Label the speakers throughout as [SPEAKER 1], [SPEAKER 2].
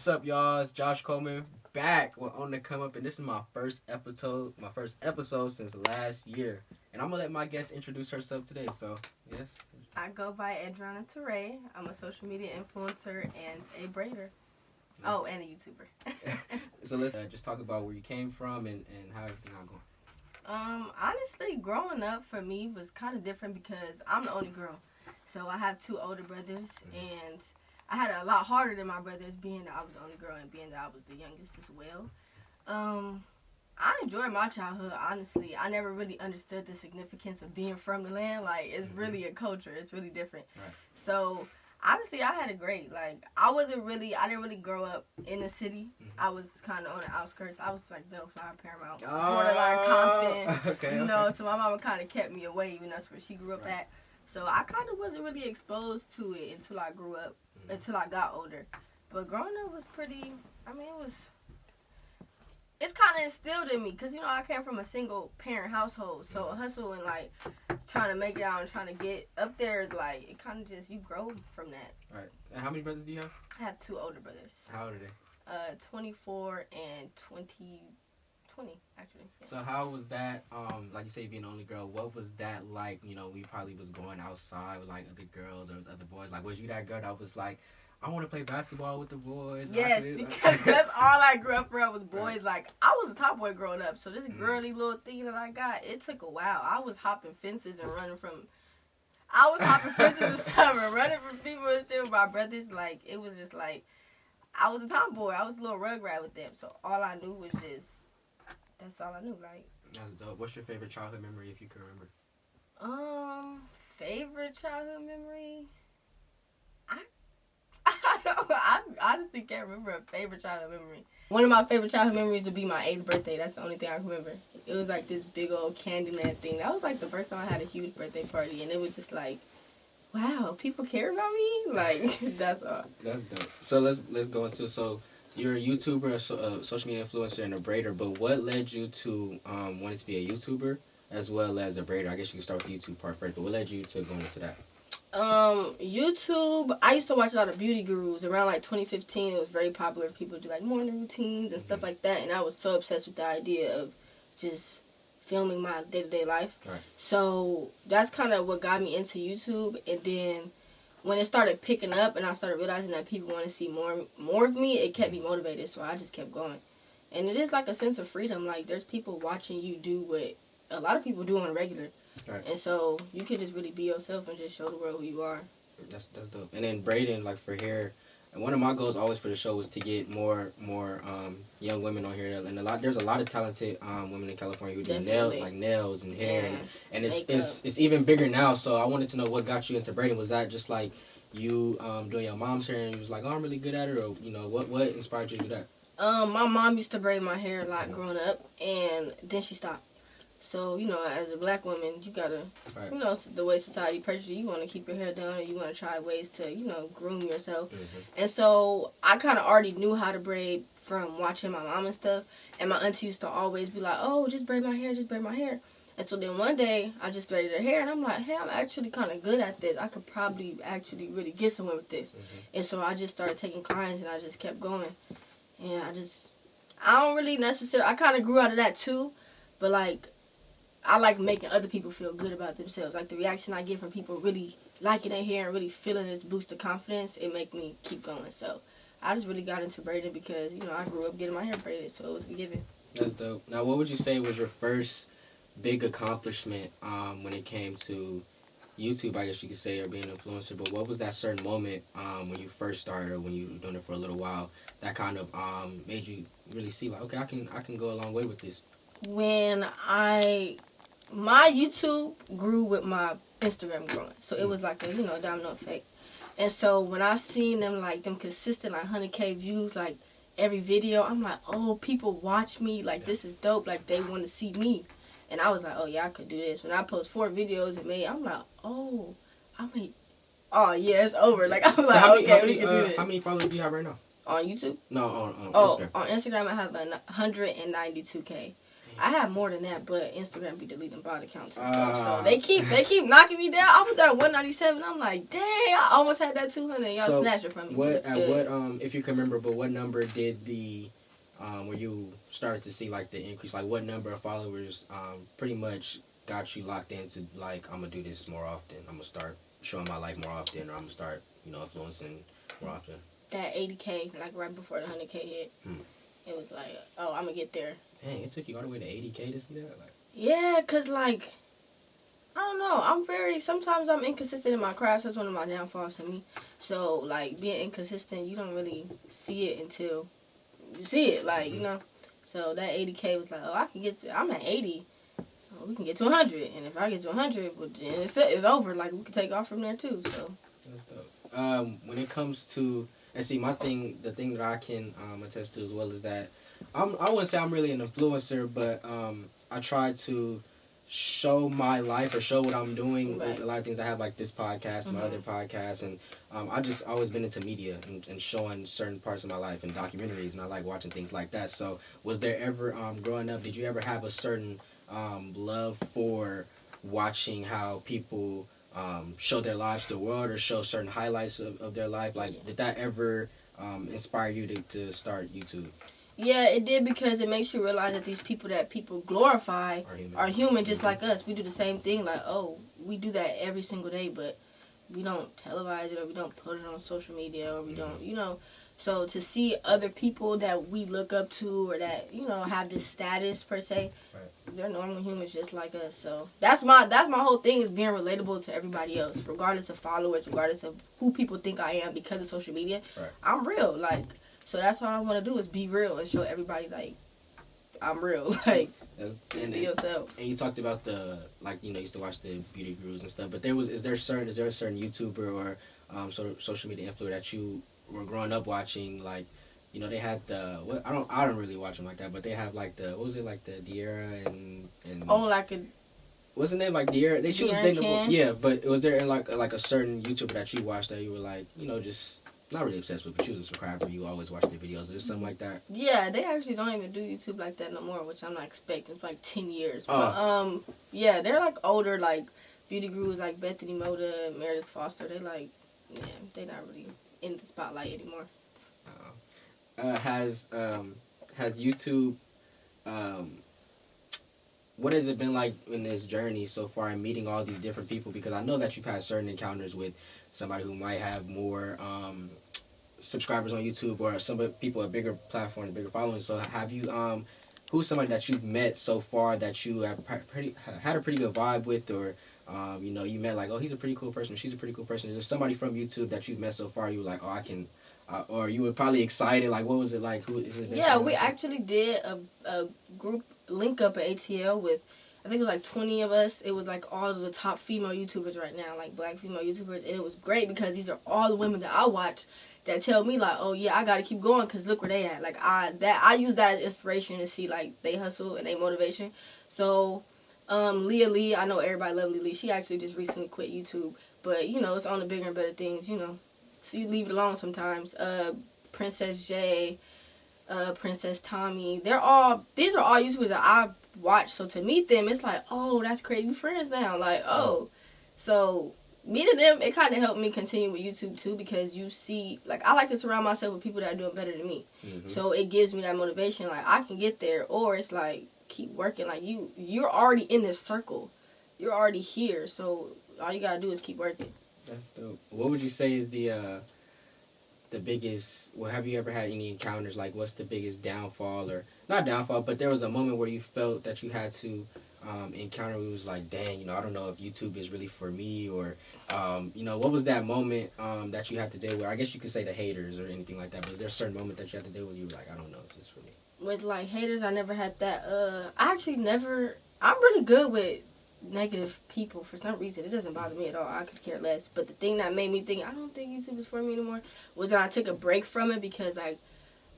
[SPEAKER 1] What's up, y'all? It's Josh Coleman back with On the Come Up, and this is my first episode since last year. And I'm gonna let my guest introduce herself today. So, yes.
[SPEAKER 2] I go by Edrianna Terrae. I'm a social media influencer and a braider. Nice. Oh, and a YouTuber.
[SPEAKER 1] So let's just talk about where you came from and how everything got going.
[SPEAKER 2] Honestly, growing up for me was kind of different because I'm the only girl. So I have two older brothers, and I had it a lot harder than my brothers, being that I was the only girl and being that I was the youngest as well. I enjoyed my childhood, honestly. I never really understood the significance of being from the land. Like, it's really a culture. It's really different. Right. So, honestly, I had it great. Like, I didn't really grow up in the city. I was kind of on the outskirts. I was like Bellflower, Paramount, borderline Compton. Okay. So my mama kind of kept me away, even that's where she grew up at. So I kind of wasn't really exposed to it until I grew up, until I got older. But growing up was pretty, it's kind of instilled in me because, I came from a single parent household. So hustle and, like, trying to make it out and trying to get up there is, like, it kind of just, you grow from that.
[SPEAKER 1] Right. And how many brothers do you have?
[SPEAKER 2] I have two older brothers.
[SPEAKER 1] How old are they?
[SPEAKER 2] 24 and 20, actually. Yeah.
[SPEAKER 1] So how was that, like you say, being the only girl, what was that like? We probably was going outside with, like, other girls or other boys. Like, was you that girl that was like, I want to play basketball with the boys?
[SPEAKER 2] Yes, because that's all I grew up around was boys. Right. Like, I was a top boy growing up, so this girly little thing that I got, it took a while. I was hopping fences and running from people and shit with my brothers. Like, it was just like, I was a tomboy. I was a little rugrat with them, so all I knew was just, that's all I knew, like.
[SPEAKER 1] That's dope. What's your favorite childhood memory, if you can remember?
[SPEAKER 2] Favorite childhood memory? I honestly can't remember a favorite childhood memory. One of my favorite childhood memories would be my 8th birthday. That's the only thing I can remember. It was like this big old Candyland thing. That was like the first time I had a huge birthday party, and it was just like, wow, people care about me? Like, that's all.
[SPEAKER 1] That's dope. So let's go into, so you're a YouTuber, a social media influencer, and a braider, but what led you to wanting to be a YouTuber as well as a braider? I guess you can start with the YouTube part first, but what led you to go into that?
[SPEAKER 2] YouTube, I used to watch a lot of beauty gurus. Around like 2015, it was very popular. People do like morning routines and stuff like that, and I was so obsessed with the idea of just filming my day-to-day life. Right. So that's kind of what got me into YouTube. And then when it started picking up and I started realizing that people want to see more of me, it kept me motivated. So I just kept going. And it is like a sense of freedom. Like, there's people watching you do what a lot of people do on a regular. Right. And so you can just really be yourself and just show the world who you are.
[SPEAKER 1] That's dope. And then braiding, like, for hair, and one of my goals always for the show was to get more young women on here. And there's a lot of talented women in California who do nails and hair, and it's even bigger now. So I wanted to know what got you into braiding. Was that just like you doing your mom's hair and you was like, oh, I'm really good at it, or what inspired you to do that?
[SPEAKER 2] My mom used to braid my hair a lot growing up, and then she stopped. So, as a black woman, you gotta, the way society pressures you, you want to keep your hair done, or you want to try ways to, groom yourself. And so I kind of already knew how to braid from watching my mom and stuff. And my auntie used to always be like, oh, just braid my hair, just braid my hair. And so then one day, I just braided her hair, and I'm like, hey, I'm actually kind of good at this. I could probably actually really get somewhere with this. And so I just started taking clients, and I just kept going. And I don't really necessarily, I kind of grew out of that too, but, like, I like making other people feel good about themselves. Like, the reaction I get from people really liking their hair and really feeling this boost of confidence, it make me keep going. So I just really got into braiding because, I grew up getting my hair braided, so it was a given.
[SPEAKER 1] That's dope. Now, what would you say was your first big accomplishment when it came to YouTube, I guess you could say, or being an influencer? But what was that certain moment when you first started, or when you were doing it for a little while, that kind of made you really see, like, okay, I can go a long way with this?
[SPEAKER 2] When my YouTube grew with my Instagram growing. So it was like a, domino effect. And so when I seen them, like, them consistent, like, 100K views, like, every video, I'm like, oh, people watch me. Like, this is dope. Like, they want to see me. And I was like, oh, yeah, I could do this. When I post 4 videos I'm like, oh, yeah, it's over. Like, I'm like, okay, we can do this.
[SPEAKER 1] How many followers do you have right now?
[SPEAKER 2] On YouTube?
[SPEAKER 1] No, on
[SPEAKER 2] Instagram. On Instagram, I have 192K. I have more than that, but Instagram be deleting bot accounts and stuff. So they keep knocking me down. I was at 197. I'm like, dang, I almost had that 200. Y'all snatched it from me.
[SPEAKER 1] What if you can remember? But what number did the where you started to see like the increase? Like what number of followers pretty much got you locked into like I'm gonna do this more often. I'm gonna start showing my life more often, or I'm gonna start influencing more often.
[SPEAKER 2] That 80K, like right before the 100K hit, it was like, oh, I'm gonna get there.
[SPEAKER 1] Dang, it took you all the way to 80K to see that? Like,
[SPEAKER 2] yeah, cause like, I don't know. Sometimes I'm inconsistent in my craft. That's one of my downfalls to me. So like being inconsistent, you don't really see it until you see it. Like So that 80K was like, oh, I can get to. I'm at 80. Oh, we can get to 100, and if I get to 100, well, then it's over. Like we can take off from there too. So
[SPEAKER 1] that's dope. When it comes to and see the thing that I can attest to as well is that I wouldn't say I'm really an influencer, but I try to show my life or show what I'm doing with a lot of things. I have like this podcast, my other podcasts, and I just always been into media and showing certain parts of my life and documentaries, and I like watching things like that. So was there ever growing up, did you ever have a certain love for watching how people show their lives to the world or show certain highlights of their life? Like did that ever inspire you to start YouTube?
[SPEAKER 2] Yeah, it did, because it makes you realize that these people that people glorify are human just like us. We do the same thing. Like, oh, we do that every single day, but we don't televise it, or we don't put it on social media, or we don't, So to see other people that we look up to, or that, have this status per se, they're normal humans just like us. So that's my whole thing, is being relatable to everybody else, regardless of followers, regardless of who people think I am because of social media. I'm real. Like, so that's what I want to do, is be real and show everybody, like, I'm real. Like, be yourself.
[SPEAKER 1] And you talked about you used to watch the beauty gurus and stuff, but is there a certain YouTuber or social media influencer that you were growing up watching? Like, they had I don't really watch them like that, but they have like what was it, like the Terrae and what's the name, like Terrae? She was dating, yeah, but was there like a certain YouTuber that you watched that you were like, just not really obsessed with, but she was a subscriber, you always watch their videos, or something like that?
[SPEAKER 2] Yeah, they actually don't even do YouTube like that no more, which I'm not expecting. It's like 10 years. But, yeah, they're like older, like beauty gurus like Bethany Moda, Meredith Foster. They like, they're not really in the spotlight anymore.
[SPEAKER 1] Has YouTube, what has it been like in this journey so far in meeting all these different people? Because I know that you've had certain encounters with somebody who might have more subscribers on YouTube, or some people a bigger platform, a bigger following. So have you, who's somebody that you've met so far that you have had a pretty good vibe with, or you met like, oh, he's a pretty cool person, she's a pretty cool person? Is there somebody from YouTube that you've met so far you were like, oh, I can, or you were probably excited, like, what was it like? Who is it?
[SPEAKER 2] Yeah, we actually did a group link up at ATL with, I think it was like 20 of us. It was like all of the top female YouTubers right now, like black female YouTubers, and it was great because these are all the women that I watch that tell me like, oh yeah, I gotta keep going because look where they at. Like I use that as inspiration to see like they hustle and they motivation. So Leah Lee, I know everybody loves Leah Lee. She actually just recently quit YouTube, but it's on the bigger and better things. So you leave it alone sometimes. Princess J, Princess Tommy, these are all YouTubers that I watch. So to meet them, it's like, oh, that's crazy, we friends now. Like, oh, so meeting them, it kind of helped me continue with YouTube too, because you see, like, I like to surround myself with people that are doing better than me. So it gives me that motivation, like I can get there. Or it's like, keep working. Like you're already in this circle, you're already here, so all you gotta do is keep working.
[SPEAKER 1] That's dope. What would you say is the biggest, well, have you ever had any encounters, like what's the biggest downfall, or not downfall, but there was a moment where you felt that you had to encounter where it was like, dang, I don't know if YouTube is really for me, or what was that moment that you had to deal with? I guess you could say the haters or anything like that, but is there a certain moment that you had to deal with, you were like, I don't know if this is for me?
[SPEAKER 2] With like haters, I never had that. I'm really good with negative people for some reason. It doesn't bother me at all. I could care less. But the thing that made me think I don't think YouTube is for me anymore was when I took a break from it, because like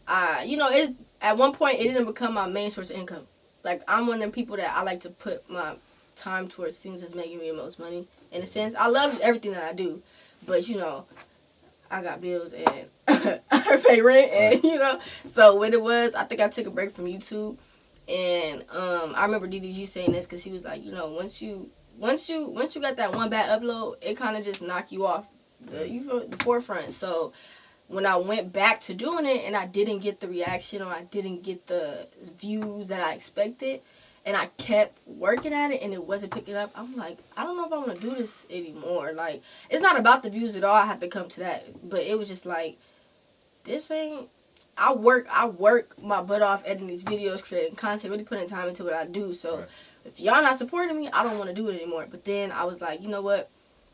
[SPEAKER 2] it at one point it didn't become my main source of income. Like, I'm one of them people that I like to put my time towards things that's making me the most money. In a sense, I love everything that I do, but I got bills and I pay rent, and so when it was, I think I took a break from YouTube. And I remember DDG saying this because he was like, you know, once you got that one bad upload, it kind of just knock you off the forefront. So when I went back to doing it and I didn't get the reaction or I didn't get the views that I expected, and I kept working at it and it wasn't picking up, I'm like, I don't know if I want to do this anymore. Like, it's not about the views at all. I have to come to that. But it was just like, this ain't... I work my butt off editing these videos, creating content, really putting time into what I do. So if y'all not supporting me, I don't want to do it anymore. But then I was like, you know what?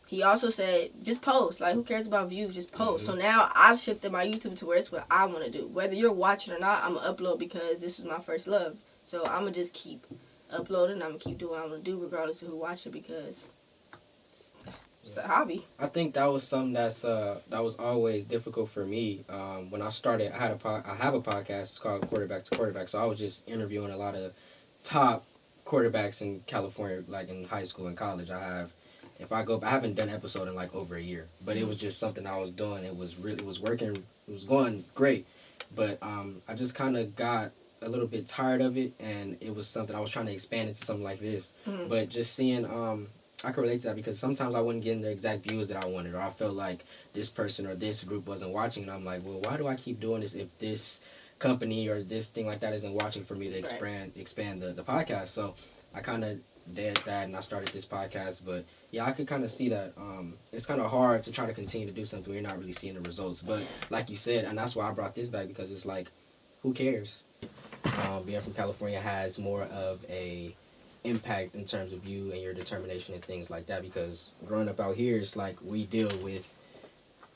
[SPEAKER 2] He also said, just post. Like, who cares about views? Just post. So now I shifted my YouTube to where it's what I want to do. Whether you're watching or not, I'm going to upload because this is my first love. So I'm going to just keep uploading. I'm going to keep doing what I'm going to do regardless of who watches it because it's a hobby.
[SPEAKER 1] I think that was something that was always difficult for me. When I started, I have a podcast. It's called Quarterback to Quarterback. So I was just interviewing a lot of top quarterbacks in California, like in high school and college. I haven't done an episode in like over a year, but it was just something I was doing. It was working. It was going great, but I just kind of got a little bit tired of it, and it was something I was trying to expand into something like this. But just seeing, I could relate to that because sometimes I wasn't getting the exact views that I wanted, or I felt like this person or this group wasn't watching, and I'm like, well, why do I keep doing this if this company or this thing like that isn't watching for me to expand the podcast? So I kind of did that, and I started this podcast. But yeah, I could kind of see that it's kind of hard to try to continue to do something when you're not really seeing the results. But like you said, and that's why I brought this back, because it's like, who cares? Being from California has more of a impact in terms of you and your determination and things like that, because growing up out here, it's like we deal with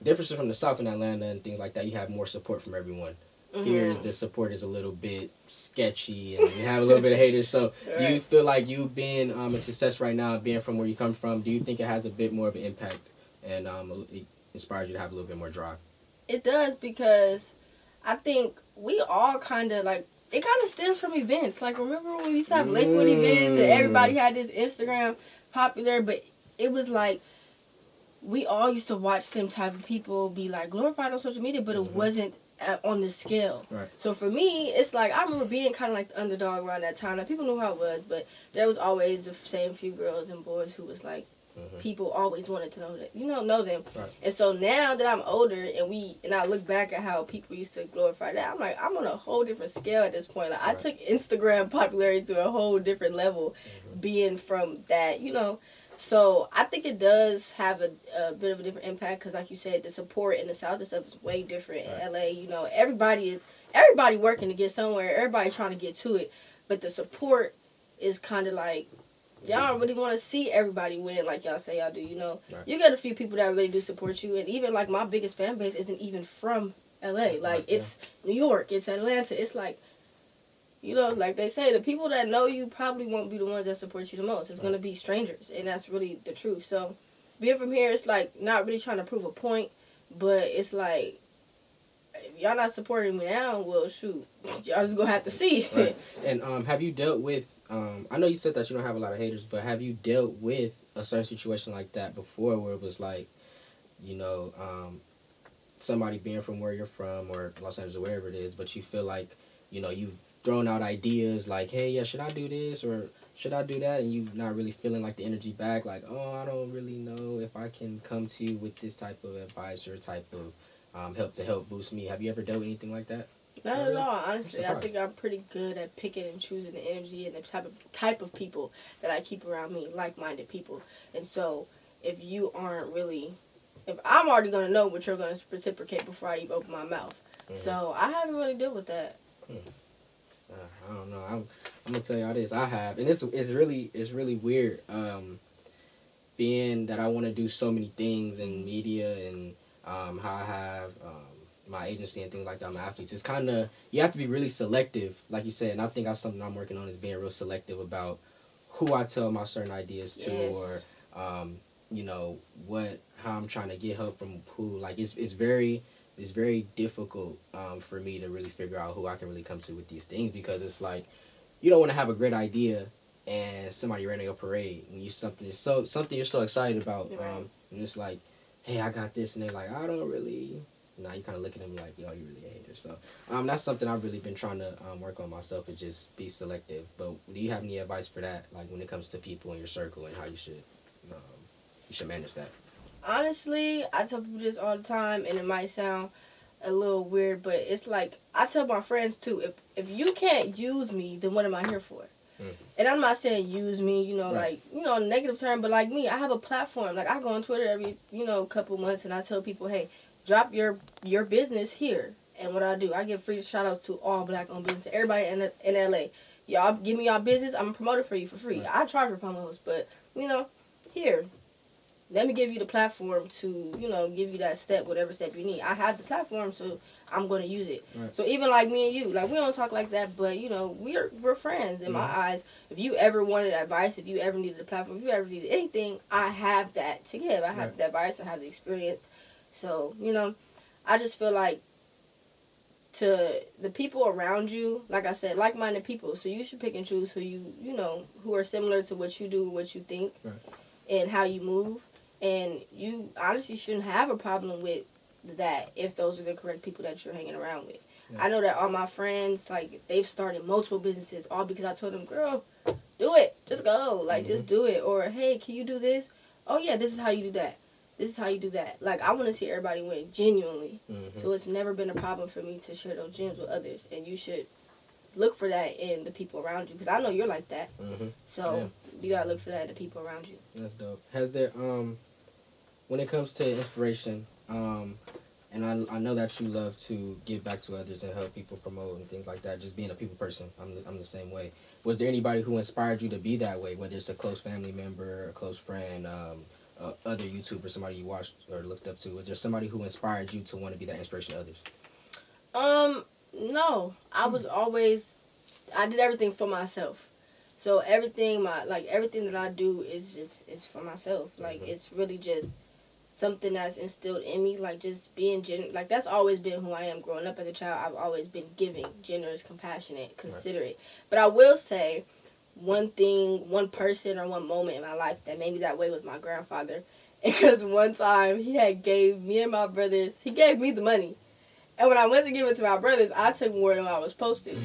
[SPEAKER 1] differences from the South in Atlanta and things like that. You have more support from everyone. Here, the support is a little bit sketchy, and you have a little bit of haters. So, do you feel like you being a success right now, being from where you come from, do you think it has a bit more of an impact and it inspires you to have a little bit more drive?
[SPEAKER 2] It does, because I think we all kind of like, it kind of stems from events. Like, remember when we used to have Lakewood events and everybody had this Instagram popular, but it was like, we all used to watch some type of people be like glorified on social media, but it wasn't on this scale.
[SPEAKER 1] Right.
[SPEAKER 2] So for me, it's like, I remember being kind of like the underdog around that time. Like, people knew how I was, but there was always the same few girls and boys who was like, people always wanted to know them.
[SPEAKER 1] Right.
[SPEAKER 2] And so now that I'm older and I look back at how people used to glorify that, I'm like, I'm on a whole different scale at this point. Like, I took Instagram popularity to a whole different level, being from that, So I think it does have a bit of a different impact, because like you said, the support in the South and stuff is way different. In LA, everybody working to get somewhere, everybody trying to get to it, but the support is kind of like, y'all really want to see everybody win like y'all say y'all do, You got a few people that really do support you, and even like my biggest fan base isn't even from LA. Like, it's New York, it's Atlanta, it's like, like they say, the people that know you probably won't be the ones that support you the most. It's going to be strangers, and that's really the truth. So, being from here, it's like not really trying to prove a point, but it's like, if y'all not supporting me now, well, shoot, y'all just going to have to see.
[SPEAKER 1] Right. And have you dealt with, I know you said that you don't have a lot of haters, but have you dealt with a certain situation like that before, where it was like, somebody being from where you're from, or Los Angeles or wherever it is, but you feel like, you've thrown out ideas like, hey, yeah, should I do this or should I do that? And you not really feeling like the energy back, like, oh, I don't really know if I can come to you with this type of advice or type of help boost me. Have you ever dealt with anything like that?
[SPEAKER 2] Not at all, honestly. I think I'm pretty good at picking and choosing the energy and the type of people that I keep around me, like-minded people. And so, if I'm already going to know what you're going to reciprocate before I even open my mouth. So, I haven't really dealt with that.
[SPEAKER 1] I don't know. I'm gonna tell y'all this. I have, and it's really weird. Being that I want to do so many things in media and how I have my agency and things like that, my athletes. It's kind of, you have to be really selective, like you said. And I think that's something I'm working on, is being real selective about who I tell my certain ideas to, or how I'm trying to get help from who. Like, it's very difficult for me to really figure out who I can really come to with these things, because it's like, you don't want to have a great idea and somebody ran your parade and something you're so excited about, and it's like, hey, I got this, and they're like, I don't really you know, you kind of look at them like, yo, you really a hater. So that's something I've really been trying to work on myself, is just be selective. But do you have any advice for that, like when it comes to people in your circle and how you should manage that?
[SPEAKER 2] Honestly, I tell people this all the time, and it might sound a little weird, but it's like I tell my friends too. If you can't use me, then what am I here for? Mm-hmm. And I'm not saying use me, you know, right. Like, you know, negative term, but like me, I have a platform. Like, I go on Twitter every, you know, couple months, and I tell people, hey, drop your business here. And what I do, I give free shout outs to all black-owned businesses, everybody in LA. Y'all give me y'all business, I'm a promoter for you for free. Right. I charge for promos, but, you know, here. Let me give you the platform to, you know, give you that step, whatever step you need. I have the platform, so I'm going to use it. Right. So even like me and you, like, we don't talk like that, but, you know, we're friends in my eyes. If you ever wanted advice, if you ever needed a platform, if you ever needed anything, I have that to give. I have the advice, I have the experience. So, you know, I just feel like to the people around you, like I said, like-minded people. So you should pick and choose who you know, who are similar to what you do, what you think, and how you move. And you honestly shouldn't have a problem with that if those are the correct people that you're hanging around with. Yeah. I know that all my friends, like, they've started multiple businesses all because I told them, girl, do it. Just go. Like, just do it. Or, hey, can you do this? Oh, yeah, this is how you do that. This is how you do that. Like, I want to see everybody win genuinely. Mm-hmm. So it's never been a problem for me to share those gems with others. And you should look for that in the people around you. Because I know you're like that. Mm-hmm. So you got to look for that in the people around you.
[SPEAKER 1] That's dope. Has there, when it comes to inspiration, and I know that you love to give back to others and help people promote and things like that, just being a people person, I'm the same way. Was there anybody who inspired you to be that way, whether it's a close family member, a close friend, other YouTuber, somebody you watched or looked up to? Was there somebody who inspired you to want to be that inspiration to others?
[SPEAKER 2] No. I did everything for myself. So everything that I do is for myself. Like, it's really just something that's instilled in me, like, just being like, that's always been who I am. Growing up as a child, I've always been giving, generous, compassionate, considerate. Right. But I will say one person or one moment in my life that made me that way was my grandfather. Because one time he had gave me and my brothers, he gave me the money. And when I went to give it to my brothers, I took more than I was supposed to.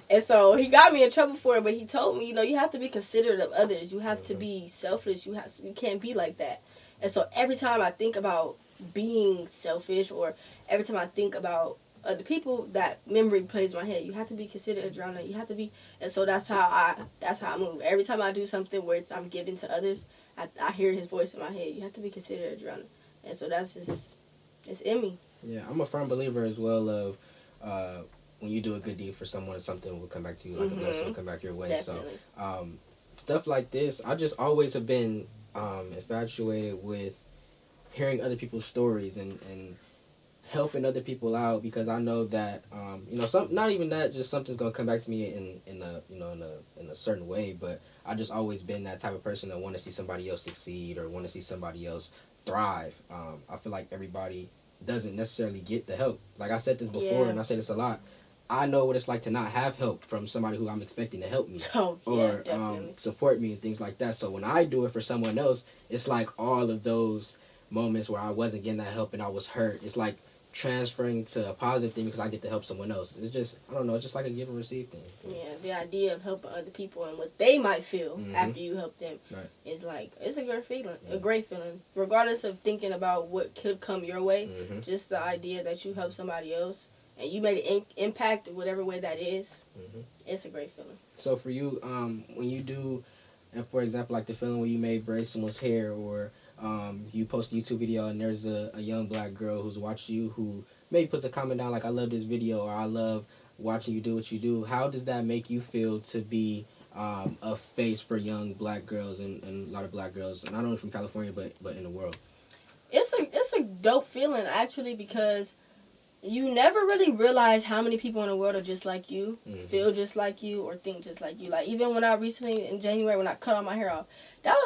[SPEAKER 2] And so he got me in trouble for it, but he told me, you know, you have to be considerate of others. You have to be selfless. You can't be like that. And so every time I think about being selfish, or every time I think about other people, that memory plays in my head. You have to be considerate, Edrianna. You have to be. And so that's how I move. Every time I do something where I'm giving to others, I hear his voice in my head. You have to be considerate, Edrianna. And so that's just, it's in me.
[SPEAKER 1] Yeah, I'm a firm believer as well of when you do a good deed for someone, something will come back to you, like a blessing will come back your way. Definitely. So stuff like this, I just always have been infatuated with hearing other people's stories and helping other people out, because I know that you know, not even that, just something's gonna come back to me in a certain way. But I just always been that type of person that want to see somebody else succeed or want to see somebody else thrive. I feel like everybody doesn't necessarily get the help. Like I said this before, and I say this a lot. I know what it's like to not have help from somebody who I'm expecting to help me or support me and things like that. So when I do it for someone else, it's like all of those moments where I wasn't getting that help and I was hurt, it's like transferring to a positive thing because I get to help someone else. It's just, I don't know, it's just like a give and receive thing.
[SPEAKER 2] Yeah, the idea of helping other people and what they might feel after you help them is like, it's a great feeling, a great feeling. Regardless of thinking about what could come your way, just the idea that you help somebody else and you made an impact in whatever way that is, it's a great feeling.
[SPEAKER 1] So for you, when you do, and for example, like the feeling when you may braid someone's hair, or you post a YouTube video and there's a young black girl who's watching you who maybe puts a comment down like, I love this video, or I love watching you do what you do. How does that make you feel to be a face for young black girls and a lot of black girls, not only from California but in the world?
[SPEAKER 2] It's a dope feeling, actually, because you never really realize how many people in the world are just like you, feel just like you, or think just like you. Like, even when I recently, in January, when I cut all my hair off, that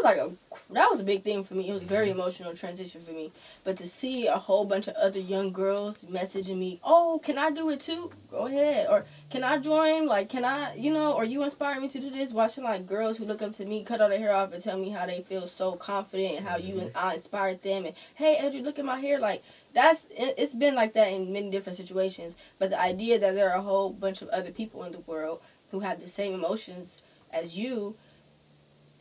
[SPEAKER 2] was a big thing for me. It was a very emotional transition for me. But to see a whole bunch of other young girls messaging me, oh, can I do it too? Go ahead. Or can I join? Like, can I, or you inspire me to do this? Watching, like, girls who look up to me cut all their hair off and tell me how they feel so confident and how I inspired them. And, hey, Edric, look at my hair. Like, it's been like that in many different situations. But the idea that there are a whole bunch of other people in the world who have the same emotions as you,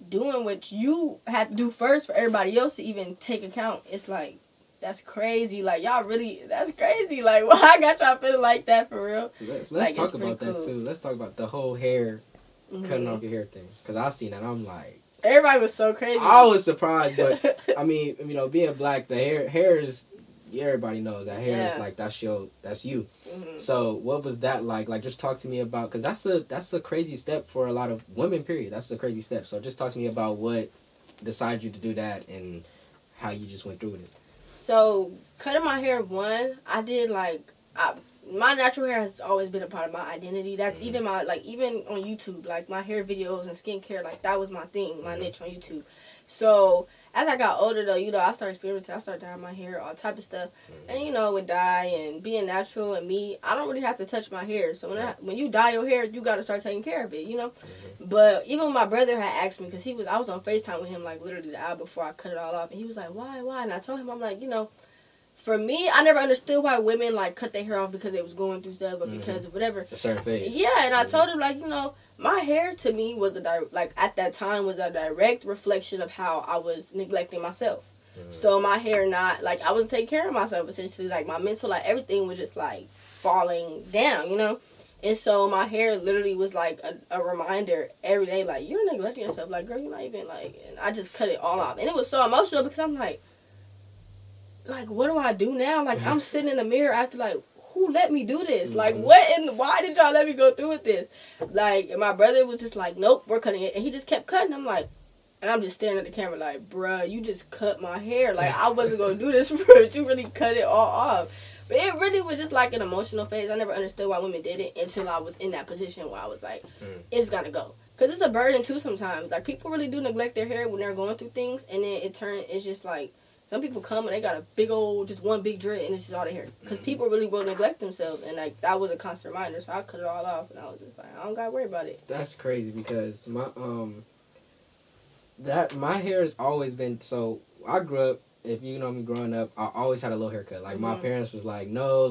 [SPEAKER 2] doing what you had to do first for everybody else to even take account, it's like, that's crazy. Like, y'all really, that's crazy. Like, why I got y'all feeling like that for real?
[SPEAKER 1] Let's talk about that too. Let's talk about the whole hair, cutting off your hair thing. Because I seen that, I'm like,
[SPEAKER 2] everybody was so crazy.
[SPEAKER 1] I was surprised, but I mean, being black, the hair is, everybody knows that hair is like, that's you. Mm-hmm. So what was that like? Like, just talk to me about, because that's a crazy step for a lot of women, period. That's a crazy step. So just talk to me about what decided you to do that and how you just went through with it.
[SPEAKER 2] So cutting my hair, I did my natural hair has always been a part of my identity. That's even even on YouTube, like my hair videos and skincare, like that was my thing, my niche on YouTube. So as I got older though, I started experimenting. I started dyeing my hair, all type of stuff, and with dye and being natural and me, I don't really have to touch my hair. So when you dye your hair, you got to start taking care of it, But even my brother had asked me, because I was on FaceTime with him like literally the hour before I cut it all off, and he was like, why? And I told him, I'm like, for me, I never understood why women like cut their hair off because they was going through stuff or because of whatever.
[SPEAKER 1] A certain phase.
[SPEAKER 2] Yeah, and I told him my hair to me was at that time was a direct reflection of how I was neglecting myself. So my hair I wasn't taking care of myself essentially. Like my mental, everything was just falling down, And so my hair literally was like a reminder every day, like, you're neglecting yourself. Like, girl, you're not even and I just cut it all off, and it was so emotional because I'm like, what do I do now? Like, I'm sitting in the mirror after, who let me do this? Like, why did y'all let me go through with this? And my brother was just like, nope, we're cutting it. And he just kept cutting. I'm like, and I'm just staring at the camera like, bruh, you just cut my hair. Like, I wasn't going to do this, but you really cut it all off. But it really was just an emotional phase. I never understood why women did it until I was in that position where I was like, it's got to go. Because it's a burden, too, sometimes. People really do neglect their hair when they're going through things. And then it's just some people come and they got a big old, just one big dread, and it's just all their hair. Because people really will neglect themselves, and that was a constant reminder. So I cut it all off, and I was just like, I don't gotta worry about it.
[SPEAKER 1] That's crazy because my hair has always been, so I grew up. If you know me growing up, I always had a low haircut. My parents was like, no,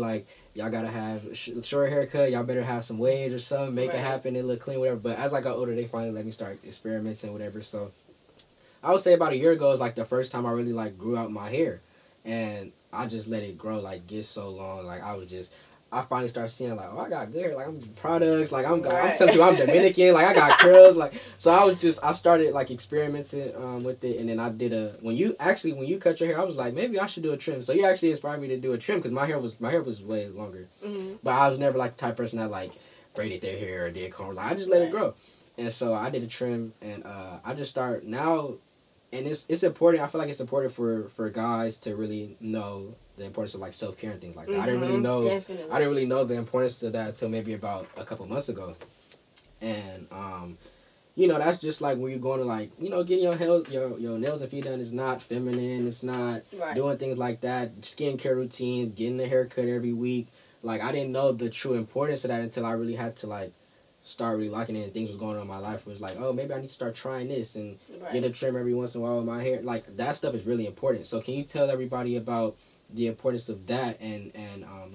[SPEAKER 1] y'all gotta have short haircut. Y'all better have some waves or something, make it happen, it look clean, whatever. But as I got older, they finally let me start experimenting, whatever. So I would say about a year ago is the first time I really grew out my hair, and I just let it grow get so long. I finally started seeing I got good hair. I'm products. I'm telling you, I'm Dominican. I got curls. So I started experimenting with it, and then I did when you cut your hair, I was like, maybe I should do a trim. So you actually inspired me to do a trim because my hair was way longer, but I was never the type of person that braided their hair or did comb. I just let it grow, and so I did a trim, and I just start now. And it's important. I feel like it's important for guys to really know the importance of self-care and things like that. I didn't really know. Definitely. I didn't really know the importance of that until maybe about a couple months ago. And that's just when you're going to getting your nails and feet done is not feminine. It's not doing things like that. Skincare routines, getting a haircut every week. I didn't know the true importance of that until I really had to start really liking it, and things was going on in my life. It was oh, maybe I need to start trying this and get a trim every once in a while with my hair. That stuff is really important. So can you tell everybody about the importance of that and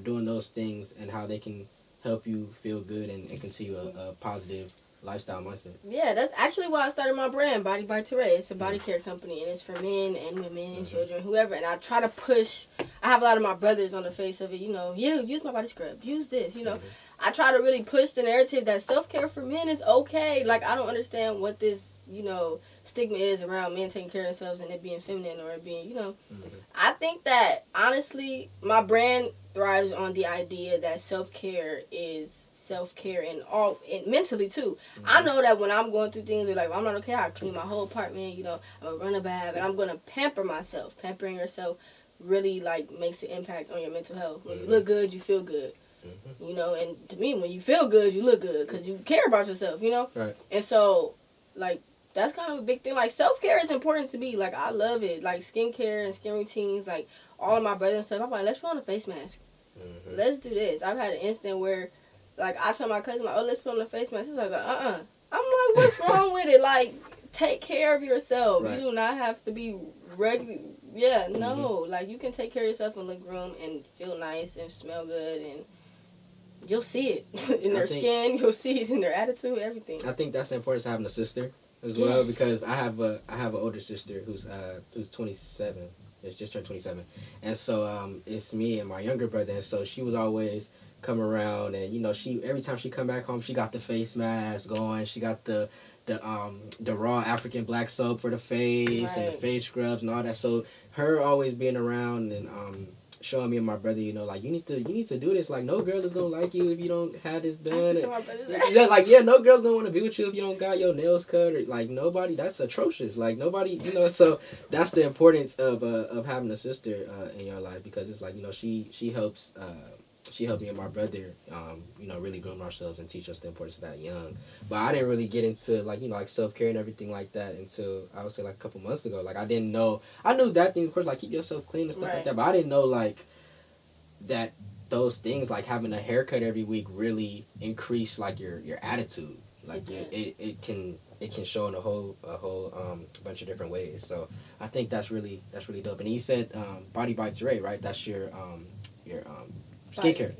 [SPEAKER 1] doing those things and how they can help you feel good and continue a positive lifestyle mindset? Yeah,
[SPEAKER 2] that's actually why I started my brand, Body by Terrae. It's a body care company, and it's for men and women and children, whoever. And I try to push. I have a lot of my brothers on the face of it. Use my body scrub. Use this. I try to really push the narrative that self-care for men is okay. I don't understand what this, stigma is around men taking care of themselves and it being feminine or it being, I think that, honestly, my brand thrives on the idea that self-care is self-care and mentally, too. I know that when I'm going through things, I'm not okay, I clean my whole apartment, I'm going to run a bath, and I'm going to pamper myself. Pampering yourself really, makes an impact on your mental health. When you look good, you feel good. And to me, when you feel good, you look good because you care about yourself,
[SPEAKER 1] Right.
[SPEAKER 2] And so, that's kind of a big thing. Self-care is important to me. I love it. Skincare and skin routines, all of my brothers and stuff. I'm let's put on a face mask. Let's do this. I've had an instant where, I told my cousin, oh, let's put on a face mask. He's I'm what's wrong with it? Take care of yourself. Right. You do not have to be Yeah, no. Like, you can take care of yourself and look groomed and feel nice and smell good, and you'll see it in their skin. You'll see it in their attitude, everything.
[SPEAKER 1] I think that's the importance of having a sister as well, because I have an older sister who's 27. It's just turned 27, and so it's me and my younger brother, and so she was always come around, and she every time she come back home, she got the face mask going, she got the raw African black soap for the face, and the face scrubs and all that. So her always being around and showing me and my brother, like, you need to do this. Like, no girl is gonna like you if you don't have this done. No girls don't want to be with you if you don't got your nails cut, or like nobody. That's atrocious. Like, nobody, So that's the importance of having a sister in your life, because it's like, she helps. She helped me and my brother, really groom ourselves and teach us the importance of that young. But I didn't really get into, like self-care and everything like that until, I would say, like, a couple months ago. Like, I didn't know. I knew that thing, of course, like, keep yourself clean and stuff like that. But I didn't know, like, that those things, like having a haircut every week, really increase, like, your attitude. Like, it can show in a whole bunch of different ways. So I think that's really dope. And you said Body by Terrae, right? That's your skincare,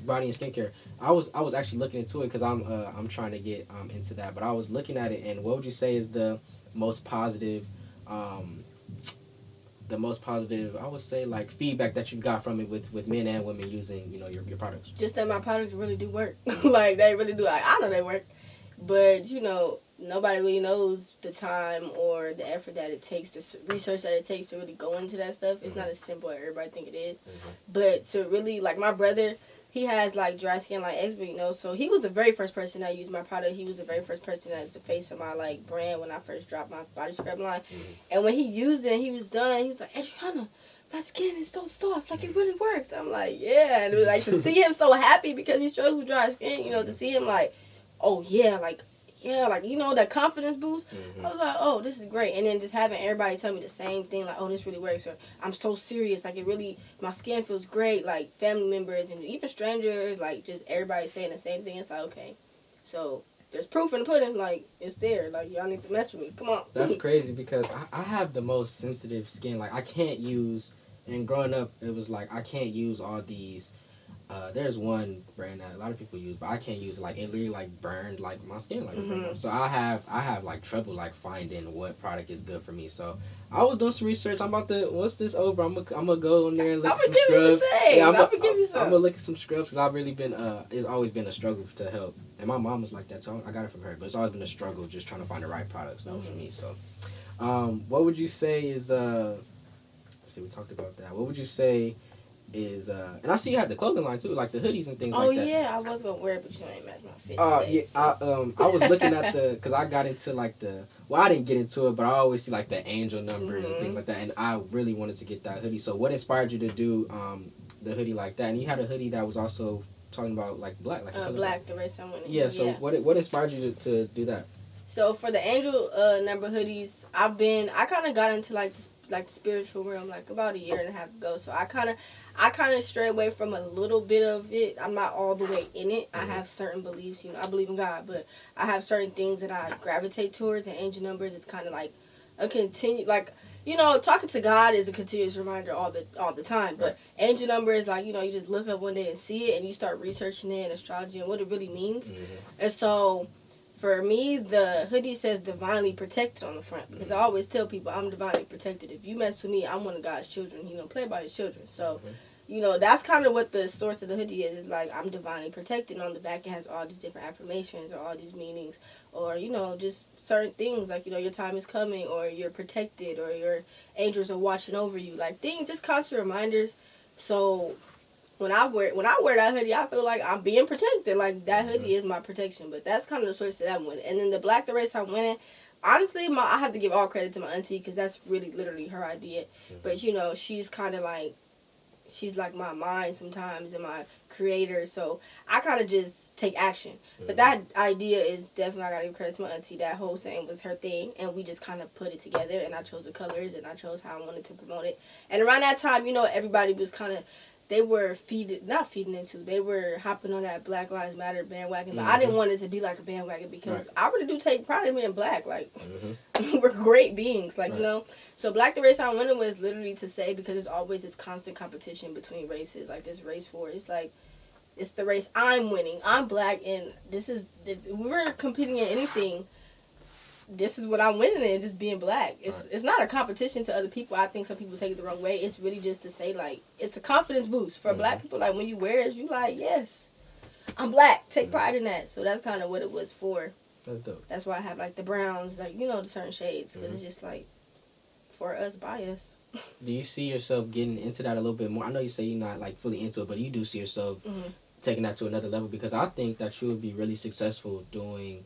[SPEAKER 1] body and skincare. I was actually looking into it because I'm trying to get into that. But I was looking at it, and what would you say is the most positive, I would say, like, feedback that you got from it with men and women using your products?
[SPEAKER 2] Just that my products really do work. Like, they really do. Like, I know they work, but nobody really knows the time or the effort that it takes, the research that it takes to really go into that stuff. It's not as simple as everybody think it is. But to really, like, my brother, he has, like, dry skin like eczema, so he was the very first person that used my product. He was the very first person that's the face of my, like, brand when I first dropped my body scrub line. And when he used it, he was done. He was like, Edrianna, my skin is so soft, like, it really works. I'm like, yeah. And it was like, to see him so happy because he struggles with dry skin, to see him like, oh yeah, like, that confidence boost. I was like, oh, this is great. And then just having everybody tell me the same thing, like, oh, this really works, or I'm so serious, like, it really, my skin feels great, like, family members and even strangers, like, just everybody saying the same thing. It's like, okay, so there's proof in the pudding, like, it's there, like, y'all need to mess with me, come on.
[SPEAKER 1] That's crazy, because I have the most sensitive skin. Like, I can't use, and growing up, it was like, I can't use all these. There's one brand that a lot of people use, but I can't use it. Like, it really, like, burned, like, my skin, like, so I have like trouble, like, finding what product is good for me. So I was doing some research. I'm about to, once this over, I'm gonna go in there and lick some scrubs.
[SPEAKER 2] I'm gonna
[SPEAKER 1] look at some scrubs, because I've really been it's always been a struggle to help. And my mom was like that, so I got it from her. But it's always been a struggle just trying to find the right products for me. So what would you say is let's see, we talked about that. What would you say is and I see you had the clothing line too, like the hoodies and things like that. Oh
[SPEAKER 2] yeah, I was gonna wear it, but you ain't match my fit.
[SPEAKER 1] I was looking at because I got into, like, I didn't get into it, but I always see, like, the angel number and things like that, and I really wanted to get that hoodie. So what inspired you to do the hoodie like that? And you had a hoodie that was also talking about, like, black, like
[SPEAKER 2] black, the race I'm winning.
[SPEAKER 1] Yeah. So what inspired you to do that?
[SPEAKER 2] So for the angel number hoodies, I kind of got into, like the spiritual realm, like, about a year and a half ago. So I kind of stray away from a little bit of it. I'm not all the way in it. I have certain beliefs, I believe in God, but I have certain things that I gravitate towards, and angel numbers is kind of like a continue, like, talking to God is a continuous reminder all the time. But angel numbers, like, you just look up one day and see it, and you start researching it and astrology and what it really means. And so for me, the hoodie says divinely protected on the front, because I always tell people I'm divinely protected. If you mess with me, I'm one of God's children. He don't play by his children. So, that's kind of what the source of the hoodie is. It's like, I'm divinely protected. And on the back, it has all these different affirmations or all these meanings, or, just certain things, like, your time is coming, or you're protected, or your angels are watching over you. Like, things, just constant reminders. So when I wear that hoodie, I feel like I'm being protected. Like, that hoodie is my protection. But that's kind of the source that I'm winning. And then the black, the race I'm winning, honestly, I have to give all credit to my auntie, because that's really literally her idea. But, she's kind of like, she's like my mind sometimes and my creator. So I kind of just take action. But that idea is definitely, I got to give credit to my auntie. That whole saying was her thing. And we just kind of put it together. And I chose the colors, and I chose how I wanted to promote it. And around that time, everybody was kind of they were not feeding into. They were hopping on that Black Lives Matter bandwagon. But
[SPEAKER 1] Mm-hmm.
[SPEAKER 2] I didn't want it to be like a bandwagon because
[SPEAKER 1] right.
[SPEAKER 2] I really do take pride in being black. Like,
[SPEAKER 1] Mm-hmm.
[SPEAKER 2] we're great beings. Like,
[SPEAKER 1] right.
[SPEAKER 2] you know. So Black the Race I'm winning was literally to say, because there's always this constant competition between races. Like, this race war. It's like, it's the race I'm winning. I'm black, and this is, if we're competing in anything, this is what I'm winning in, just being black. It's not a competition to other people. I think some people take it the wrong way. It's really just to say, like, it's a confidence boost for black people. Like, when you wear it, you like, yes, I'm black. Take pride in that. So that's kind of what it was for.
[SPEAKER 1] That's dope.
[SPEAKER 2] That's why I have, like, the browns, like, you know, the certain shades. Because it's just, like, for us, by us.
[SPEAKER 1] Do you see yourself getting into that a little bit more? I know you say you're not, like, fully into it, but you do see yourself taking that to another level, because I think that you would be really successful doing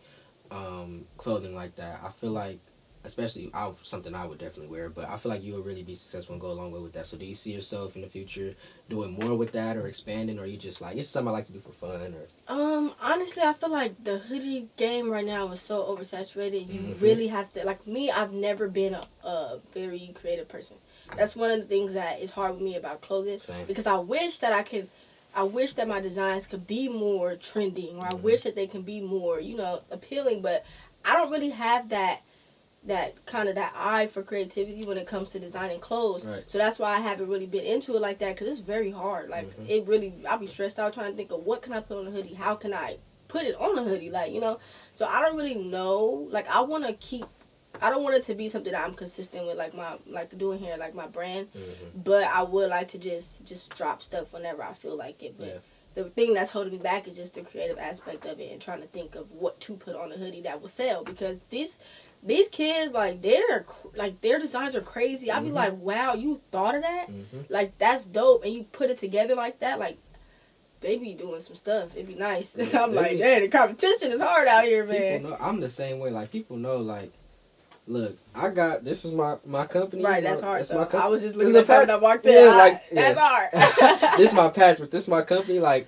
[SPEAKER 1] clothing like that. I feel like, especially something I would definitely wear, but I feel like you would really be successful and go a long way with that. So do you see yourself in the future doing more with that, or expanding, or you just like, it's something I like to do for fun? Or
[SPEAKER 2] honestly, I feel like the hoodie game right now is so oversaturated. You really have to, like me, I've never been a very creative person. That's one of the things that is hard with me about clothing.
[SPEAKER 1] Same.
[SPEAKER 2] Because I wish that my designs could be more trending, or I wish that they can be more, you know, appealing, but I don't really have that kind of that eye for creativity when it comes to designing clothes.
[SPEAKER 1] Right.
[SPEAKER 2] So that's why I haven't really been into it like that, because it's very hard. Like, it really, I'll be stressed out trying to think of what can I put on a hoodie? How can I put it on a hoodie? Like, you know, so I don't really know. Like, I don't want it to be something that I'm consistent with, like doing here, like my brand. But I would like to just drop stuff whenever I feel like it. But the thing that's holding me back is just the creative aspect of it, and trying to think of what to put on a hoodie that will sell. Because these kids, like, their designs are crazy. I'd be like, wow, you thought of that? Like, that's dope. And you put it together like that, like, they be doing some stuff. It'd be nice. And I'm like, man, the competition is hard out here, man.
[SPEAKER 1] People know, I'm the same way. Like, people know, like, look, this is my company.
[SPEAKER 2] Right,
[SPEAKER 1] you know,
[SPEAKER 2] that's hard.
[SPEAKER 1] So
[SPEAKER 2] I was just looking at the I walked in. That's hard.
[SPEAKER 1] This is my patch, but this is my company. Like,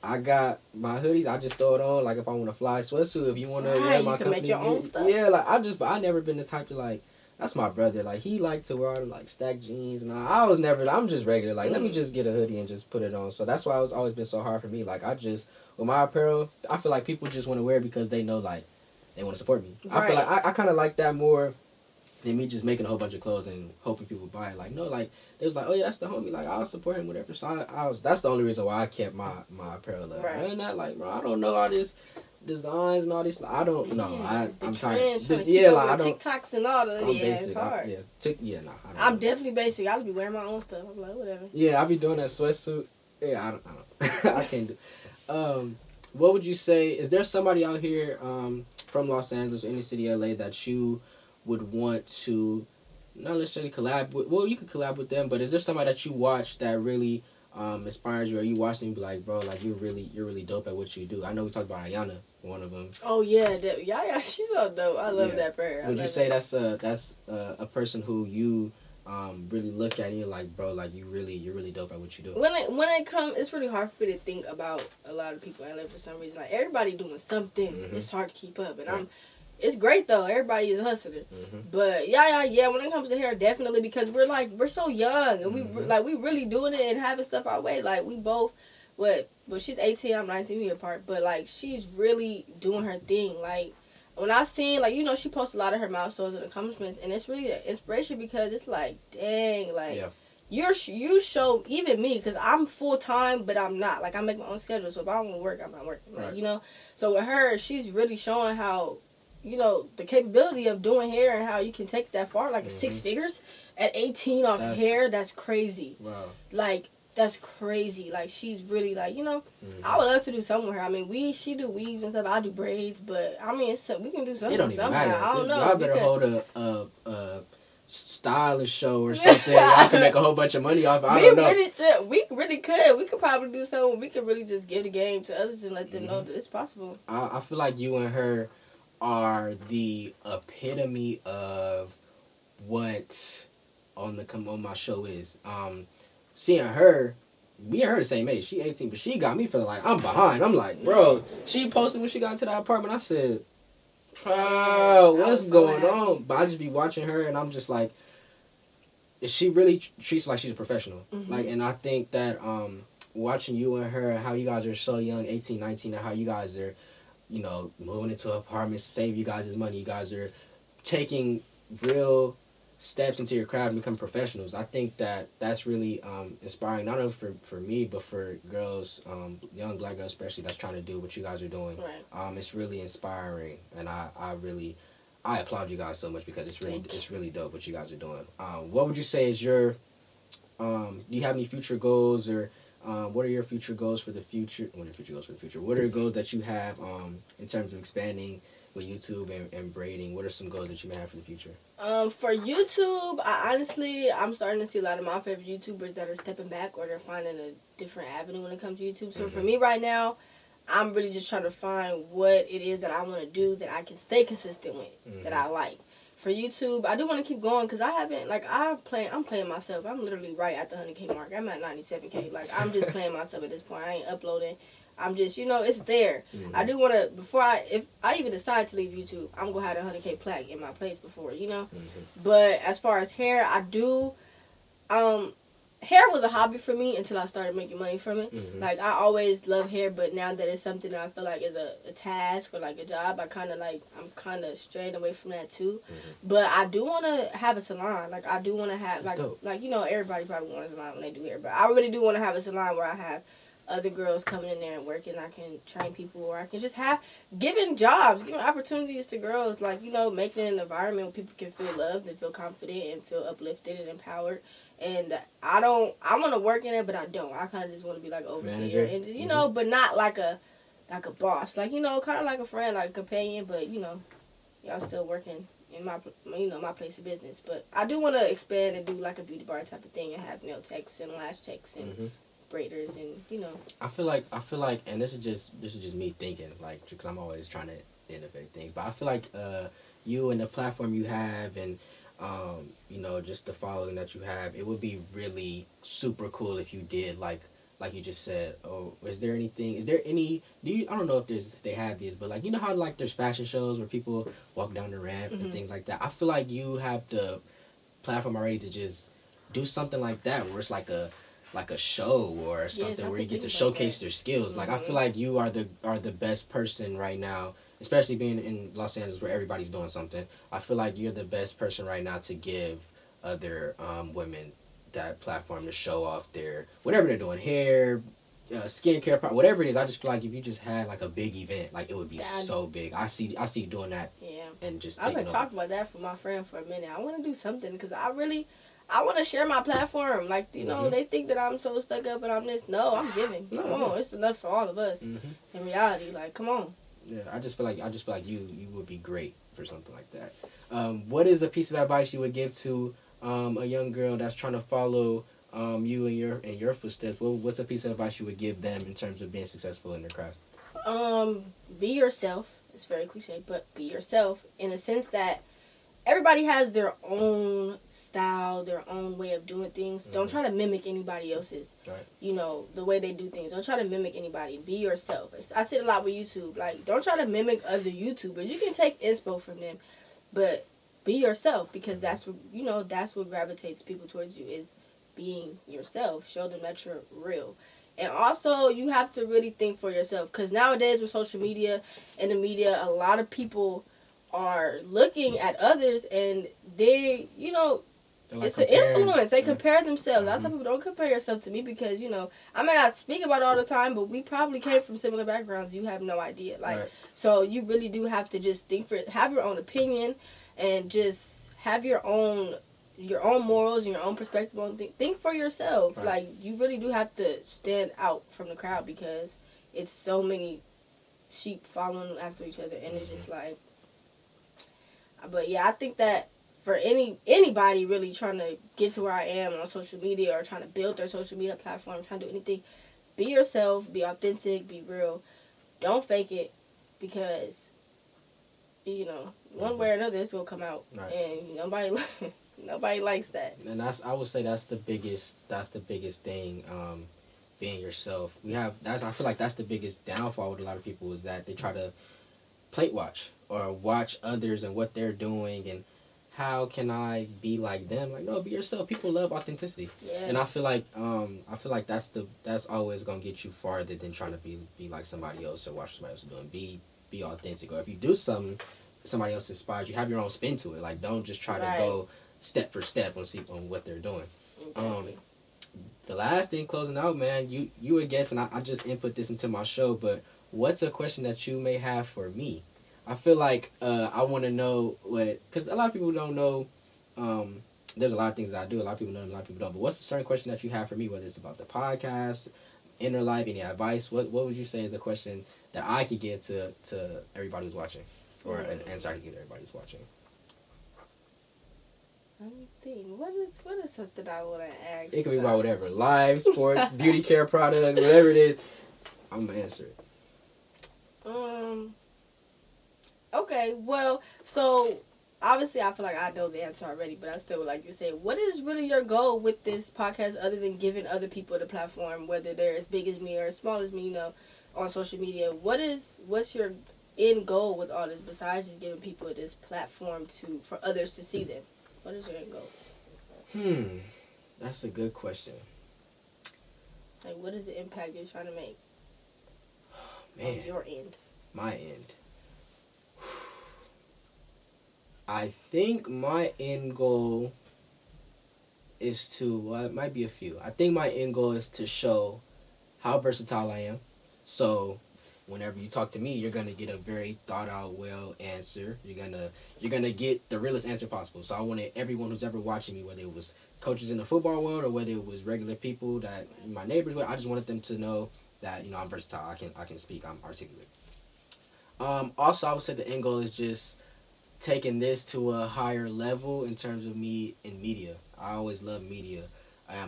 [SPEAKER 1] I got my hoodies. I just throw it on. Like, if I want to fly sweatsuit, if you want to wear my company,
[SPEAKER 2] make your own stuff.
[SPEAKER 1] Yeah, like, I never been the type to, like, that's my brother. Like, he liked to wear all the, like, stacked jeans, and I was never. I'm just regular. Like, let me just get a hoodie and just put it on. So that's why it's always been so hard for me. Like, with my apparel, I feel like people just want to wear it because they know, like, they want to support me. Right. I feel like I kind of like that more than me just making a whole bunch of clothes and hoping people buy it. Like, no, like, they was like, oh yeah, that's the homie, like, I'll support him, whatever. So that's the only reason why I kept my apparel up. Right. And that, like, bro, I don't know all this designs and all this. I don't know. I'm trying to
[SPEAKER 2] keep up with TikToks and all that. It's hard. I'm definitely basic. I'll be wearing my own stuff. I'm like, whatever.
[SPEAKER 1] Yeah, I'll be doing that sweatsuit. Yeah, I don't I can't do. What would you say? Is there somebody out here from Los Angeles or any city of LA that you would want to not necessarily collab with? Well, you could collab with them, but is there somebody that you watch that really inspires you, or you watch them and be like, bro, like, you're really dope at what you do? I know we talked about Edrianna, one of them.
[SPEAKER 2] Oh yeah, yeah, she's so dope. I love that for her.
[SPEAKER 1] Would you say that's a person who you really look at and you're like, bro, like, you're really dope at what you do?
[SPEAKER 2] When it comes, it's really hard for me to think about a lot of people in LA for some reason. Like, everybody doing something. It's hard to keep up, and it's great though. Everybody is a hustler, but yeah. When it comes to hair, definitely, because we're so young, and we really doing it and having stuff our way. Like, we both, well, she's 18, I'm 19, we apart, but like, she's really doing her thing. Like, when I seen, like, you know, she posts a lot of her milestones and accomplishments, and it's really an inspiration, because it's like, dang, like, you show, even me, because I'm full-time, but I'm not. Like, I make my own schedule, so if I don't want to work, I'm not working. Like, you know? So with her, she's really showing how, you know, the capability of doing hair and how you can take that far, like 6 figures at 18 off hair. That's crazy. Wow. Like, that's crazy. Like, she's really, like, you know, I would love to do something with her. I mean, she do weaves and stuff. I do braids, but I mean, we can do something.
[SPEAKER 1] It don't even matter.
[SPEAKER 2] I don't know.
[SPEAKER 1] Y'all better hold a stylish show or something. I can make a whole bunch of money off. I don't know.
[SPEAKER 2] We really could. We could probably do something. We could really just give the game to others and let them know that it's possible.
[SPEAKER 1] I feel like you and her are the epitome of what on my show is. Seeing her, me and her the same age. She 18, but she got me feeling like I'm behind. I'm like, bro, she posted when she got into that apartment. I said, oh, what's going on? But I just be watching her, and I'm just like, she really treats like she's a professional.
[SPEAKER 2] Mm-hmm.
[SPEAKER 1] Like, and I think that watching you and her, how you guys are so young, 18, 19, and how you guys are, you know, moving into apartments, save you guys' money. You guys are taking real steps into your craft and become professionals. I think that that's really inspiring, not only for me, but for girls, young black girls especially, that's trying to do what you guys are doing.
[SPEAKER 2] Right.
[SPEAKER 1] It's really inspiring, and I applaud you guys so much because it's really dope what you guys are doing. What would you say is your do you have any future goals, or what are your future goals for the future? What are your future goals for the future? What are goals that you have in terms of expanding with YouTube and braiding? What are some goals that you may have for the future?
[SPEAKER 2] For YouTube, I'm starting to see a lot of my favorite YouTubers that are stepping back, or they're finding a different avenue when it comes to YouTube. So for me right now, I'm really just trying to find what it is that I want to do that I can stay consistent with, that I like. For YouTube, I do want to keep going because I haven't, like, I'm playing myself. I'm literally right at the 100K mark. I'm at 97K. Like, I'm just playing myself at this point. I ain't uploading. I'm just, it's there. I do want to, if I even decide to leave YouTube, I'm going to have a 100K plaque in my place before, But as far as hair, I do, hair was a hobby for me until I started making money from it. Like, I always loved hair, but now that it's something that I feel like is a task or like a job, I'm kind of straying away from that too. But I do want to have a salon. Like, I do want to have, everybody probably wants a salon when they do hair, but I really do want to have a salon where I have other girls coming in there and working. I can train people, or I can just have giving opportunities to girls, like, making an environment where people can feel loved and feel confident and feel uplifted and empowered. And I want to work in it, but I don't. I kind of just want to be like overseer, and just, but not like a boss, like, kind of like a friend, like a companion, but y'all still working in my my place of business. But I do want to expand and do like a beauty bar type of thing and have nail techs and lash techs and braiders, and
[SPEAKER 1] I feel like and this is just me thinking, like, because I'm always trying to innovate things, but I feel like you and the platform you have, and just the following that you have, it would be really super cool if you did like you just said. Oh, is there any, I don't know if they have these, but like, how like there's fashion shows where people walk down the ramp and things like that. I feel like you have the platform already to just do something like that, where it's like a show or something, where you get to showcase their skills. Like, I feel like you are the best person right now, especially being in Los Angeles where everybody's doing something. I feel like you're the best person right now to give other women that platform to show off their whatever they're doing, hair, skincare, whatever it is. I just feel like if you just had like a big event, like, it would be so big. I see you doing that.
[SPEAKER 2] Yeah.
[SPEAKER 1] And just
[SPEAKER 2] I've been talking about that for my friend for a minute. I want to do something because I want to share my platform. Like, they think that I'm so stuck up and I'm this. No, I'm giving. Come on, it's enough for all of us. In reality, like, come on.
[SPEAKER 1] Yeah, I just feel like you would be great for something like that. What is a piece of advice you would give to a young girl that's trying to follow you in your footsteps? What's a piece of advice you would give them in terms of being successful in their craft?
[SPEAKER 2] Be yourself. It's very cliche, but be yourself in a sense that everybody has their own style, their own way of doing things. Don't try to mimic anybody else's, the way they do things. Don't try to mimic anybody. Be yourself. I say it a lot with YouTube. Like, don't try to mimic other YouTubers. You can take inspo from them, but be yourself, because that's what gravitates people towards you, is being yourself. Show them that you're real. And also, you have to really think for yourself, because nowadays with social media and the media, a lot of people are looking at others, and they, it's an influence. They compare themselves. I tell people, don't compare yourself to me, because, I may not speak about it all the time, but we probably came from similar backgrounds. You have no idea. Like, so you really do have to just have your own opinion, and just have your own morals and your own perspective on things. Think for yourself. Like, you really do have to stand out from the crowd, because it's so many sheep following after each other, and it's just like. But yeah, I think that for anybody really trying to get to where I am on social media, or trying to build their social media platform, trying to do anything, be yourself, be authentic, be real. Don't fake it, because one way or another it's gonna come out, and nobody likes that.
[SPEAKER 1] And I would say that's the biggest thing. Being yourself. I feel like that's the biggest downfall with a lot of people, is that they try to plate watch or watch others and what they're doing, and how can I be like them? Like, no, be yourself. People love authenticity, and I feel like that's always gonna get you farther than trying to be like somebody else or watch somebody else doing. Be authentic, or if you do something, somebody else inspires you. Have your own spin to it. Like, don't just try to go step for step on what they're doing. Exactly. The last thing, closing out, man, you a guest, and I just input this into my show, but what's a question that you may have for me? I feel like I want to know because a lot of people don't know. There's a lot of things that I do. A lot of people know, a lot of people don't. But what's a certain question that you have for me, whether it's about the podcast, inner life, any advice? What would you say is a question that I could give to everybody who's watching, or an answer I could give to everybody who's watching?
[SPEAKER 2] Let me think. What is something I want to ask?
[SPEAKER 1] It could be about whatever. Life, sports, beauty care products, whatever it is. I'm going to answer it.
[SPEAKER 2] Okay, well, so obviously I feel like I know the answer already, but I still would like to say, what is really your goal with this podcast other than giving other people the platform, whether they're as big as me or as small as me, on social media? What's your end goal with all this besides just giving people this platform for others to see them? What is your end goal?
[SPEAKER 1] That's a good question.
[SPEAKER 2] Like, what is the impact you're trying to make?
[SPEAKER 1] Man.
[SPEAKER 2] On your end.
[SPEAKER 1] My end. I think my end goal is it might be a few. I think my end goal is to show how versatile I am. So whenever you talk to me, you're gonna get a very thought out, well answer. You're gonna get the realest answer possible. So I wanted everyone who's ever watching me, whether it was coaches in the football world or whether it was regular people that my neighbors, I just wanted them to know that I'm versatile. I can speak. I'm articulate. Also, I would say the end goal is just taking this to a higher level in terms of me in media. I always loved media.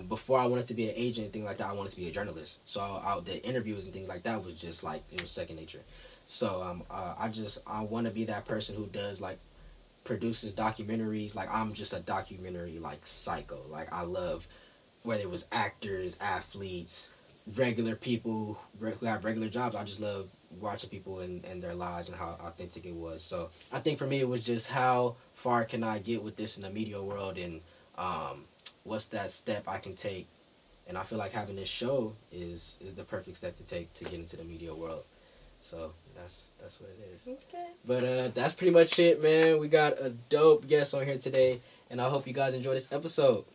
[SPEAKER 1] Before I wanted to be an agent and things like that, I wanted to be a journalist. So the interviews and things like that was just like, it was second nature. So I want to be that person who does like produces documentaries. Like, I'm just a documentary like psycho. Like, I love whether it was actors, athletes, regular people who have regular jobs. I just love watching people and their lives and how authentic it was. So I think for me it was just how far can I get with this in the media world, and what's that step I can take. And I feel like having this show is the perfect step to take to get into the media world. So that's what it is.
[SPEAKER 2] Okay.
[SPEAKER 1] But that's pretty much it, man. We got a dope guest on here today, and I hope you guys enjoy this episode.